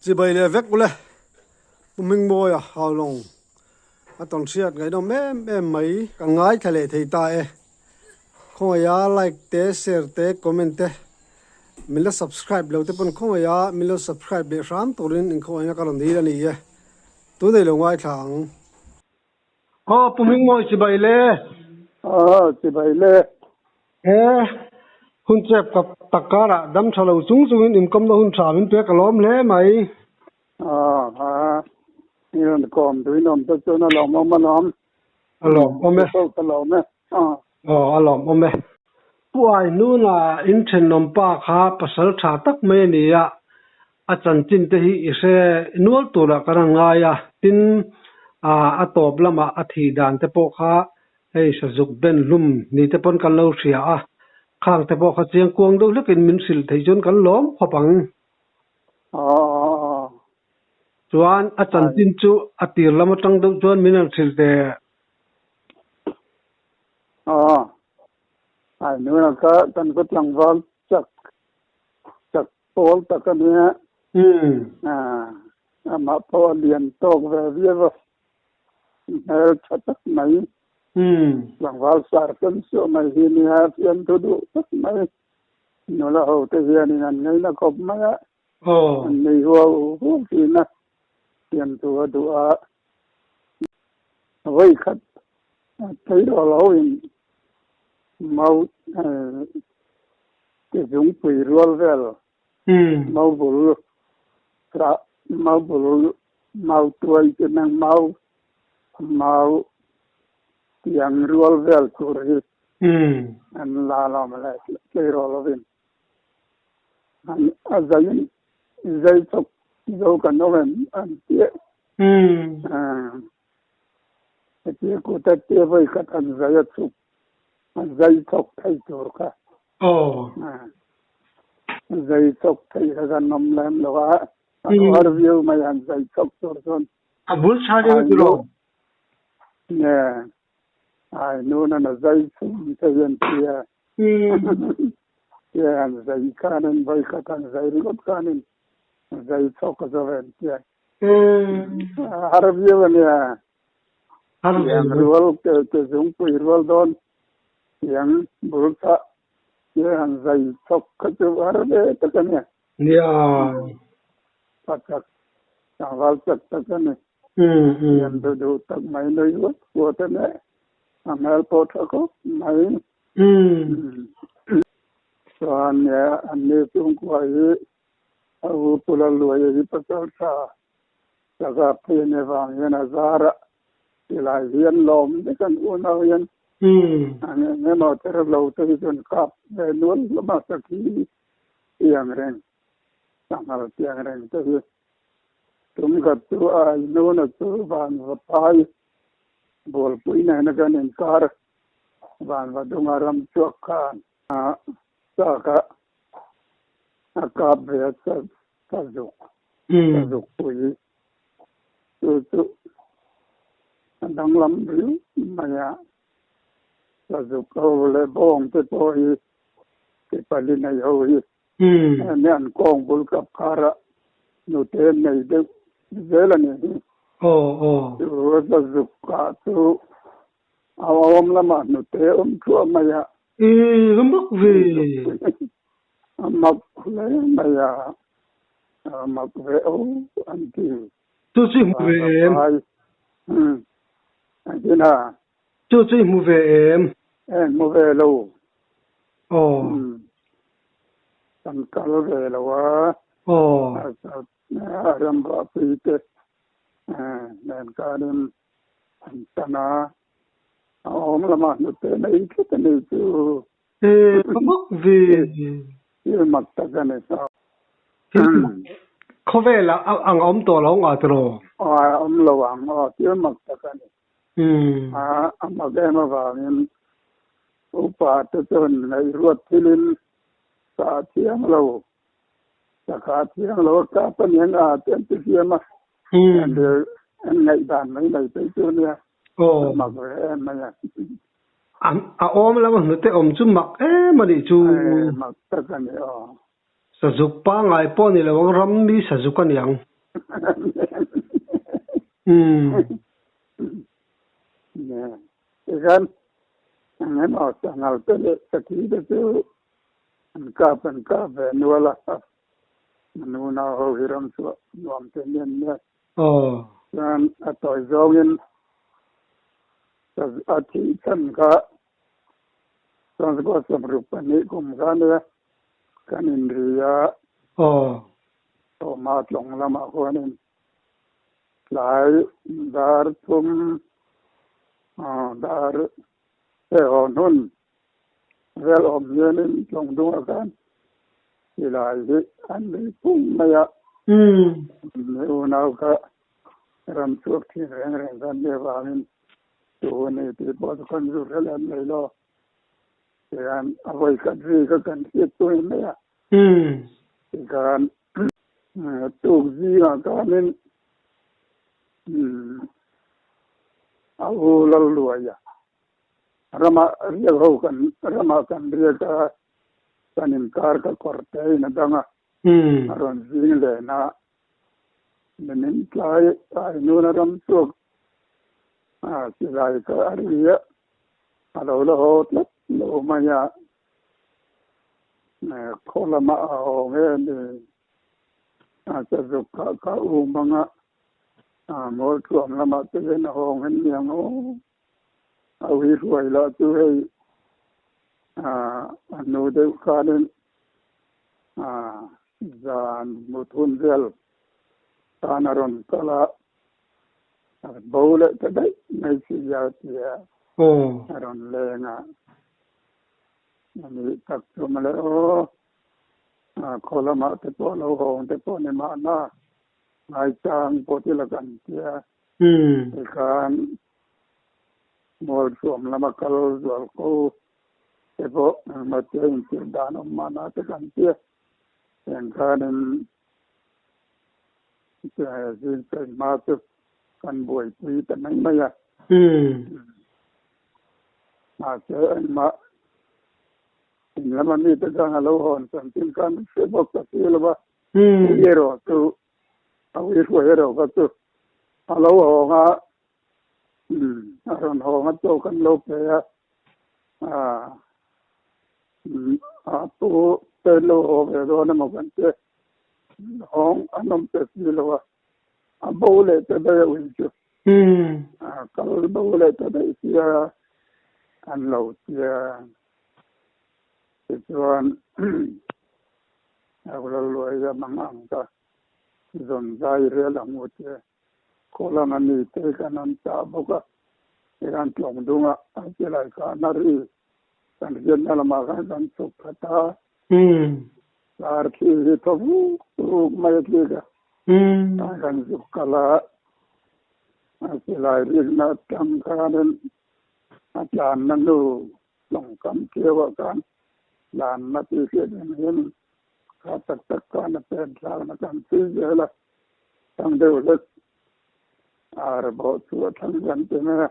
chỉ bây giờ vét lên mình mua à hào long à tổng siết cái đó em mấy cái ngay cái này thì ta không ai like te share te comment te mình là subscribe lâu te pon không ai mình là subscribe để ram torin in không ai cái làm gì là này tôi đây là ngoài thằng mình mua chỉ bây lệ chỉ vậy lệ hun chep ka takara dam thalo chung chung in kom no hun tha min pe ka lom le maiนี่ก่อนด้วยน้ำตัวน่ะลองมาน้ำ alom ome ก็ลองนะalom ome puai nu na in chen nom pa kha pasal tha tak me ni ya achan chin te hi ise nual tu la kana nga ya tin a top lama a thi dan te po kha ei sa juk ben lum ni te pon kan lo ria a khang te po kha chiang kuang do lekin min sil thei jon kan lom khopang chuan a chan tin chu a tir lama tang do chuan min an sil te ai nữa là cái tân có chẳng vào chắc bố tất cả này mà bố liền tốt về việc chắc mấy chẳng vào sản xuất số mấy thì này phiền tôi đủ tất mấy nó là hậu thế hiện này ngay là có mấy này hoa thì nè phiền tôi đủ với khách thấy đó lâu mau cái giống quỷ luôn vậy mau bự mau tuổi cho nên mau tiếng luôn vậy rồi anh la mà lại cái rồi vậy anh dây chọc dâu cả nó vậy anh tiếc tiếc của ta tiếc với các anh dây chọc dây chọc thay rồi cả dây chọc thay ra nằm làm lo ở view mà anh dây chọc rồi bul sa đi rồi nè ai nu na dây chọc thay anh kia anh dây kanen với các anh dây lót kanen dây chọc rồi kia ở view nè yang rual ke giống quỷ rual don yang bursa yang zai chok khachu arbe takane patak awal chak takane yang do tak mai noi wo tane amal pothako mai so anne tung kwai au pulaluai pasal sa saga pene wang yana zara ila hian lom de kan unau yan anh mà theo lâu tới chân cọp về nuốt mà sau khi tiếng rèn chẳng hạn tiếng rèn tới chúng gặp chú ai nuốt là chú van và pai bol pui này nó cái nên car van và đông aram chuộc khan sa cọp về sa dục pui chú đang làm gì mà sa dục câu le bong te poi ke pali na yo ne an kong bul kap khara no te nei de zela ne sa dục ka tu awam lama no te chu ma ya mak ve mak le ma ya mak ve an ti tu chi mu ve anh na tu chi mu ve mua về lâu tầm cao về lâu làm bắp bít nên cả đêm tana ông làm ăn được thế này cái này chứ mất vì mặc tất cả này sao có vẻ là ông tổ lão ngã rồi ông lâu ông chưa mặc tất cả này mặc em mà vào nên upa tuton nei ruat thilin sa thiang lo sa thiang lo ka panyen ten ti ma en nei dan nei nei te chu ne ma ve en ma ya om la ma te om chu mak mà đi chu mak ta kan sa dục pa ngai po ni lawang ram mi sa dục kan yang nè kan angan o sangal tele sakide tu an ka ve nuala manuna ho hiram so nuam tenyen ne kan atoi zongin sa ati kan ka san ko samrupani kum kan kan indriya to ma tlong lama ko nin lai dar tum dar he on vel om yenin tlong dung akan ilai hi an li pum maya ne unau ka ram chuak thi reng kan ne wamin tu ne ti bo kan zu relan nei lo yan avoi kan ri ka kan ti tu ne ya kan tu zi ka nin au lal luaya rama ria ho kan rama kan ria ka kanin kar ka korte na danga aron zing le na nin klai ai nu na ram chuak si lai ka aria alo lo ho tlat lo maya khola ma ho nge ni sa zu ka u manga mol tuam lama te na ho ngen yang o au hi ruai la tu hei anu de kanen zan mutun vel tanaron kala bole te dai nei si ya tia aron lenga ani tak tu male o khola ma te po lo ho te po ne ma na ngai chang po ti la kan tia kan mol suam lama kal zual ko te po ma te in tir dan ma na te kan tia en kanen te zin te ma te kan boi pi te nai ma ya ma te ma lama ni te kan lo hon san tin kan se bok ta ti lo ba yero tu au i hero ka tu alo ho nga aron ho nga to kan lo pe tu te lo ho ve do na mo kan te hong anom te si lo a bole te da wi chu ka lo bole te da si an lo tia chuan au lo ya mang ka zon zai re la mu te kola ngani te kanan ta boka iran tlong dunga a te lai ka na ri kan jen na ma kan su khata ar ki ri to mai ki ga kan su kala a te lai ri na tam kanen a plan na nu long kam ke wa kan lan na ti ke ne ka tak ka na pen sa na kan ti je la tang de le ar bo tu thang gan te na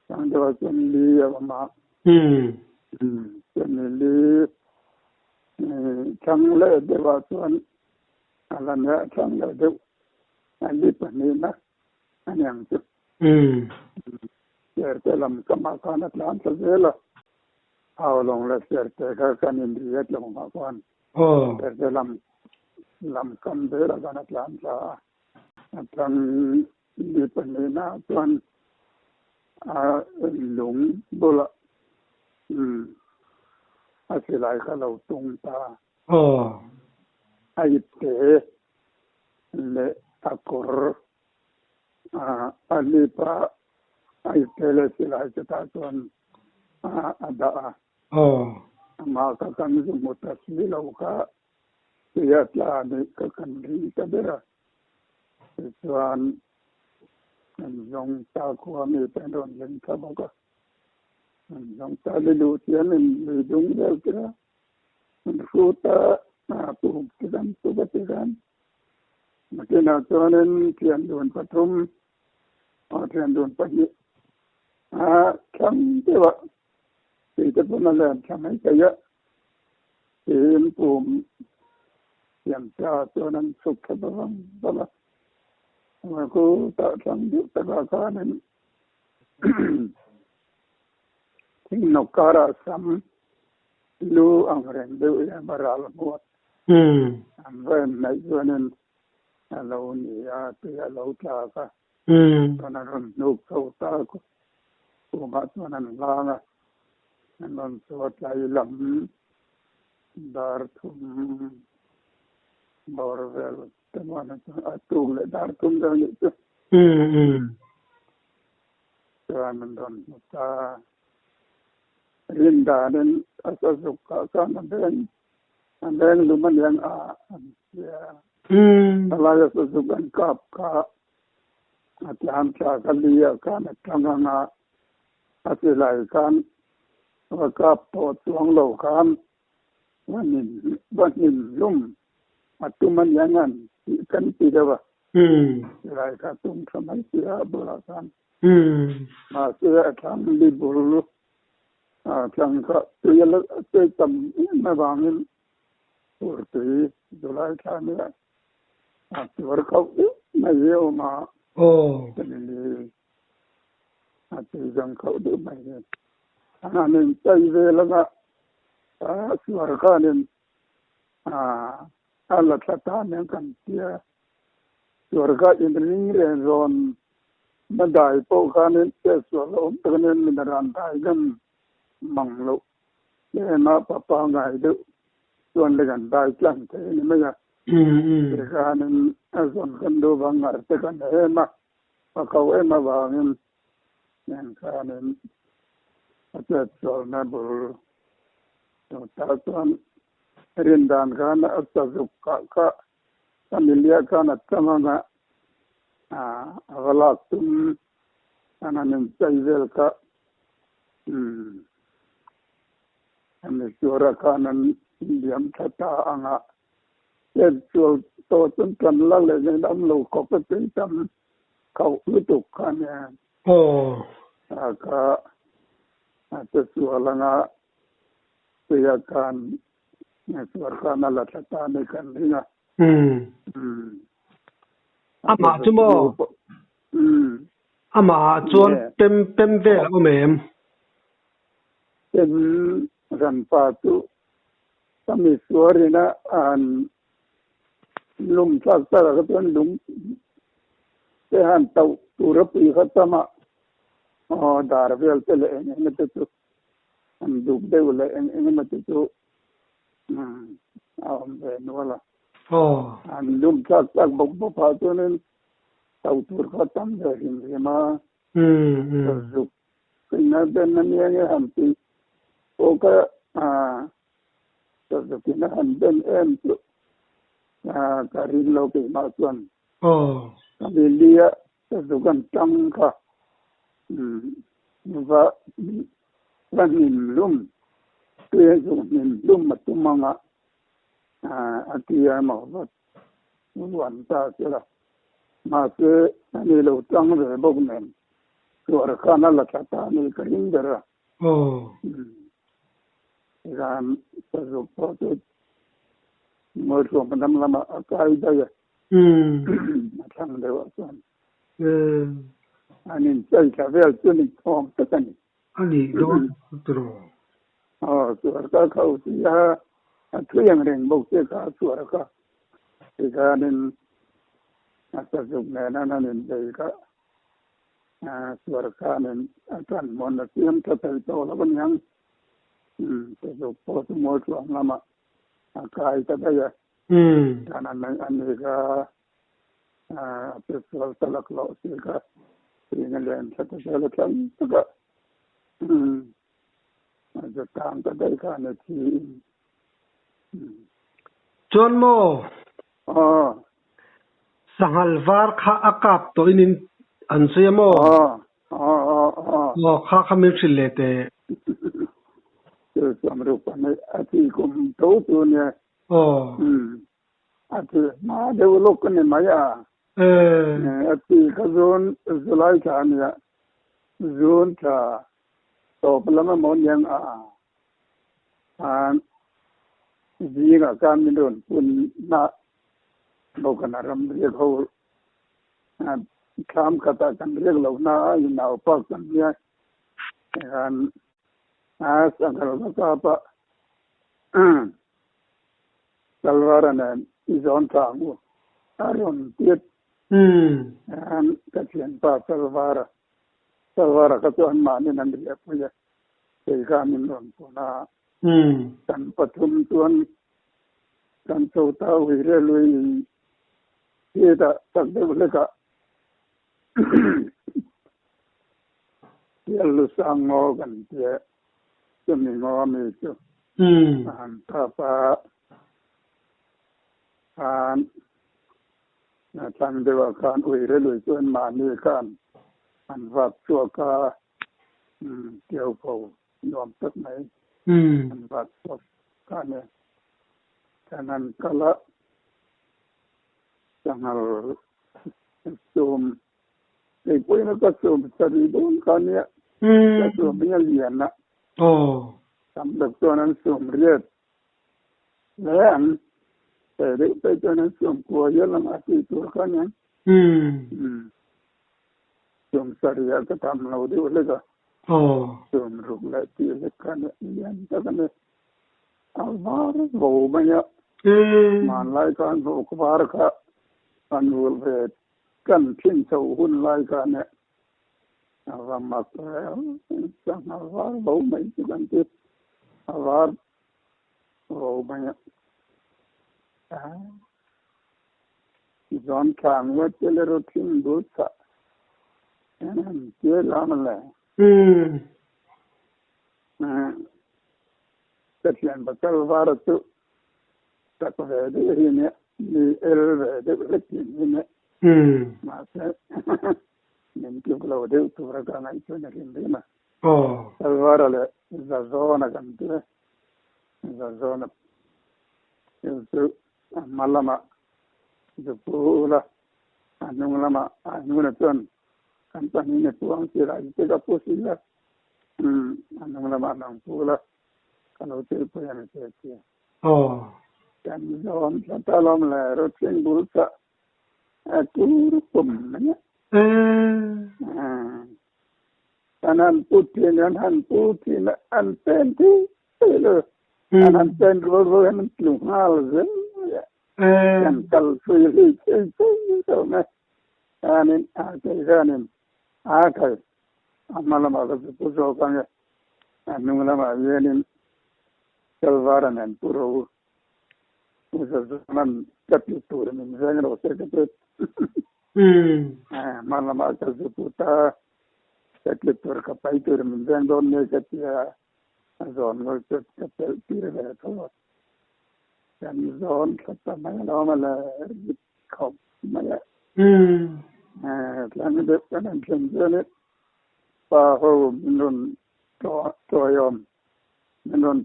tang de wa chen li ya ma chen li chang le de wa chuan ala ne chang le de an li pa ni na an yang chu yer te lam ka ma ka na tlan sa je la au long le yer te ka kan in ri ya long ma kwan de lam kam de la gan atlan sa atlan di panina tuan lung bola asilai ka lo tung ta ai te le akor ali pa ai te le silai ta tuan ada ma ka kan zu mutasli lo ka ya tla ni ka kan ri ta bera tuan zong ta ko mi pen ron len ka ba ka zong ta le lu tian ni dung del kra fu ta pu kidan tu ba tigan makina tuan tian don patum tian don pa ni kam te ba ti te pun la kam ai ka ya tin pum yang cha cho nan suk ka ba ma ko ta sang du ta ka nan tin no kara sam lu ang ren du ya baral mo am ven mai zonen alo ni ya te alo ta ka kana ron no ko ta ko ma zonen la na nan so ta lam dar thum borvel tamana atul dar thum da ni to man don ta rinda den asasuka kana den and then luman yang alaya susukan kap ka atyan cha kaliya kana tanganga asilai kan kap to tuang lo kan wanin lum atuman yangan kan tidawa lai ka tum samai sia bulakan masih akan libur tang ka tuyala tam na bangin Urti July kami aktor kau na yeo ma jadi ati jang kau tu mai ananin tai velanga suara kanin alat latan yang kan dia suara indring rezon madai po kanin suara kanin mineran tai kan manglo na papa ngai tuส่วนเรื่องได้จังแต่นี่ไม่ใช่การนั้นส่วนกันดูบางอาจจะกันเองมาเขาเองมาบางอย่างการนั้นอาจจะส่วนนั้นบุรุษแต่ส่วนเรียนด้านการอาจจะสุขก็ถ้ามีเลี้ยกันอาจจะมาเวลาตุ้มอันนั้นใจเวลก็อันนี้ส่วนการนั้นdiam kata anga jual to tunkan lalle dan lo ko petintam kau lutuk kan ya aka ate sualanga siakan suarkan ala kata ne kan ringa ama tumo ama chuan pem ve o mem tem ran patu kami suarina an lum sakta ka lum sehan tau turap ikatama darvel tele ene tu an dubde wala ene matu ben wala an lum sakta bobbo patunen tau tur khatam jahin ma zuk kina ben nani hamti oka Terkena handan tu karin lo ke masuan. Kami dia terdukan tangka. Nuva ranin lum. Tuya nin lum matumanga. Atia mawat. Wanta sila. Masa ni lo tang rebogmen. Suara kana lakata ni karindera. Iran terus mereka lama akai daya. Macam dewasan. Anin saya kawal tu ni kom tekan. Ani don terus. Suara kau dia tu yang rengbok dia suara kau. Ikan asal jumlah nanin dia suara kanin akan monasiam tertentu lawan yang so potu mo tu lama akai tada ya kanan Amerika petrol talak lo sika dengan lain satu jalan kan juga ada tam tada kan ti John mo sangalvar kha akap to inin anse mo kha khamil chilete Samrupan ati kum tau tu ni ati ma develop ni maya ati kazon zulai kan ya zon ta to pelama mon yang an jiga kan min don pun na เรากันรำเรียกเขาข้ามกตากันเรียกเราหน้าอยู่หนาวปากกันเนี่ยการสังกัดเราก็ปะsalvaran izon tangu aron tiet an katien pa salvara ka tuan mani nan dia puya ei kamin non puna kan patum tuan kan chota wire lui ida tak de leka yallu sango kan dia semi ngomi tu an papaทางเดียวกันอุยเรื่อยๆจนมานี่กันอันวัดชัวกาเกี่ยวกับยอมตักไหนอันวัดชัวกาเนี่ยฉะนั้นก็ละจังหวะซูมไอ้พวกนั้นก็ซูมสรีดุนกันเนี่ยก็ซูมไม่เลียนนะสำหรับตัวนั้นซูมเรียดแล้วแต่เด็กไปจนนั้นสมกลัวเยอะละมาที่ตัวเขาเนี่ยสมสริยะก็ทำเราด้วยเลยก็สมรูปและที่เล็กกันเนี่ยยันตะกันเนี่ยเอาบาร์โบมันเนี่ยมันไล่กันโบกบาร์ค่ะอันวัวเวทกันทิ้งเสาหุ่นไล่กันเนี่ยเอาว่ามักแล้วจังเอาบาร์โบมันที่กันที่เอาบาร์โบมันเนี่ยJohn Kang was a little thing good, and dear Lamala. Section Batalvara to Takaved in it, the elevated in it. Master, then to blow to recognize in dinner. Oh, Salvara is a zone again, is a zone of Malama, the Pula, and Nulama, and Nunaton, and Panina Puan, I take a pussy left, and Nulama and Pula, and Hotel Puyan. Oh, and on Satalam, Rotin Bulsa, a Turpum, and Putin and Putin and Penti, and then Robo and Plumals. And tell freely, so much. And in Akazanim, Akai, Amalama of the Puzokan, and Nulama Yenin, Salvaran and Puro, who's a man deputy to him in general secretary. Malama Kazuputa, secretary Kapaitur, and then don't make it as on work at the period at all. And zone kata maya normal kop maya. Kami depan yang kencan it, paho minun toyom minun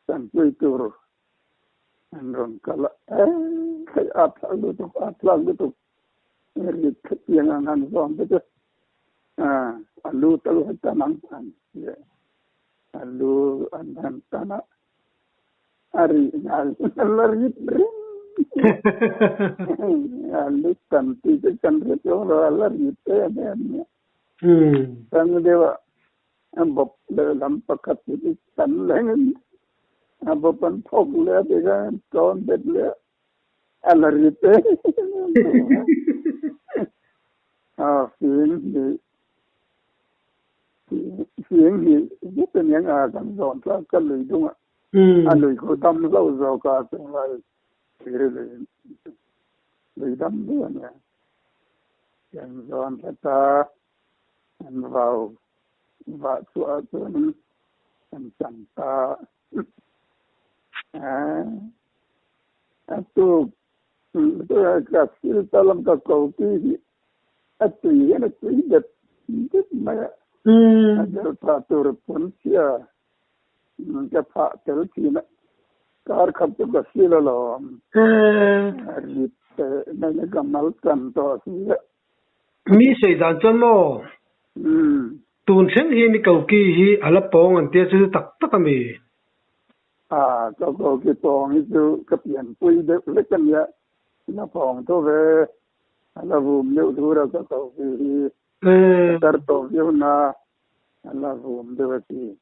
sampai turu, minun kala kayak atlang gitu, ini yang anan zone itu, alu talu tanam ya, alu anan tanah. Ari lari bring alu tanti kan itu lari teh Sang dewa ambop dalam pakat itu tanlengan abopan pok le dengan kawan bedle lari teh film itu yang akan zon kan lu Alui ko dam lau zo ka tong lai le dam do ne yang zon kata an vào va chu a tu an chan ta tu ka sil talam ka ko ki atu yana tu det ma ada patur pun siaจะพระเจ้าที่นะการขับตุกศิลล์รีบในกำมัลกันต่อสิมีเสียงจันโลตูนเช่นที่มีเก่ากี้ที่อะไรปองอันเดียจะตักมีเก่ากี่ปองนี่จะกับเปลี่ยนปุยเด็กเล็กกันเนี่ย nó phòng tôi về là vùng liệu thu ra các cậu thìtar tổ yêu na là vùng được thì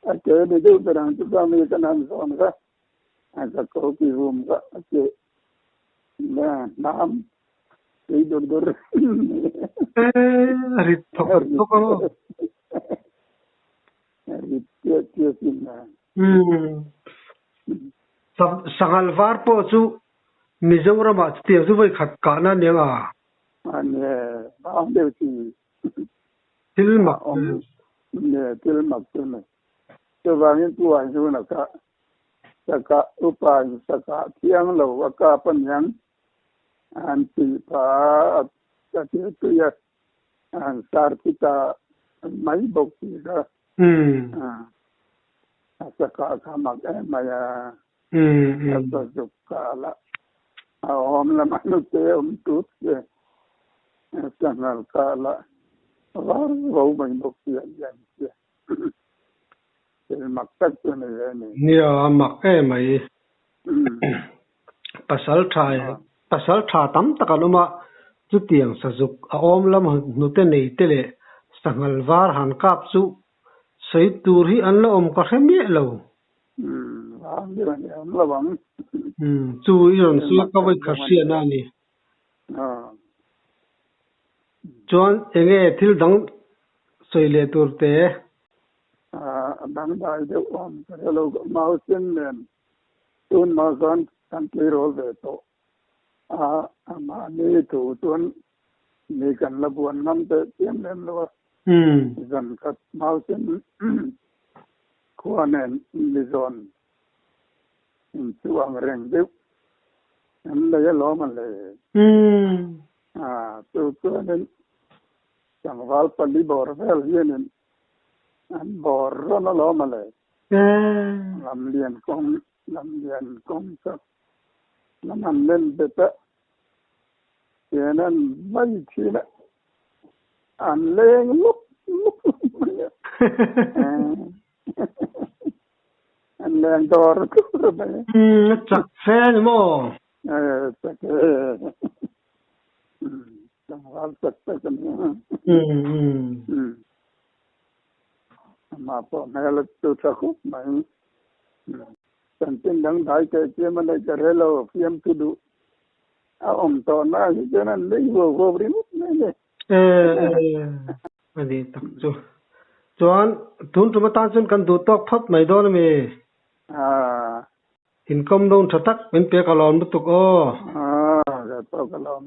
cái đi đâu từ đang chúng ta mới cái nam son đó các cậu thì vùng đó cái nam đi đâu đâu rit thok ko rit xin sangal var po chu Mizoram ma tiang chu vai khat ka na ne nga anh nam đều thì til mak til mak này cho vào những tuổi như là cả upa cả thiang lâu cả phần nhang anh chỉ phải cái thứ anh sar kita mấy bốc gì đó cả mak mà cái dục cả là hôm là mấy lúc thế hôm chút thế chẳng là cả là vào mấy bốc gì vậy mặc tất cả này nia mak mai pasal tha tam takaluma chu tiang sa juk a om lam nu te nei te le sangal var han kap chu sei tur hi an la om ka khemi lo là bằng chu iron su ka vai khasia na ni chuan enge thil dang soile tur te đang đại được om cái lâu mau xin nên tuân mau con thành cái rồi về tổ mà đi thủ tuân đi cần là buồn năm tới tiêm lên rồi dần cắt mau xin qua nên đi dọn chuang rèn đúc em lấy lỗ mà lấy từ từ nên chẳng vào phần đi bỏ ra liền nên anh bỏ ra nó lỗ mà lấy làm liền công sắc làm ăn lên bết cho nên mấy chi đó anh lên lúc anh lên đó rồi đấy chắc phê mo chắc chẳng vào chắc mà bỏ mẹ là tôi chắc khúc mà tình đăng đại cái kia mà đây cái hello phim tôi đủ ông to na cho nên lấy vô đi mất này ani tak chu chuan tun tuma ta chun kan du tok phot mai don me income don thatak men pe kalon butuk o to kalon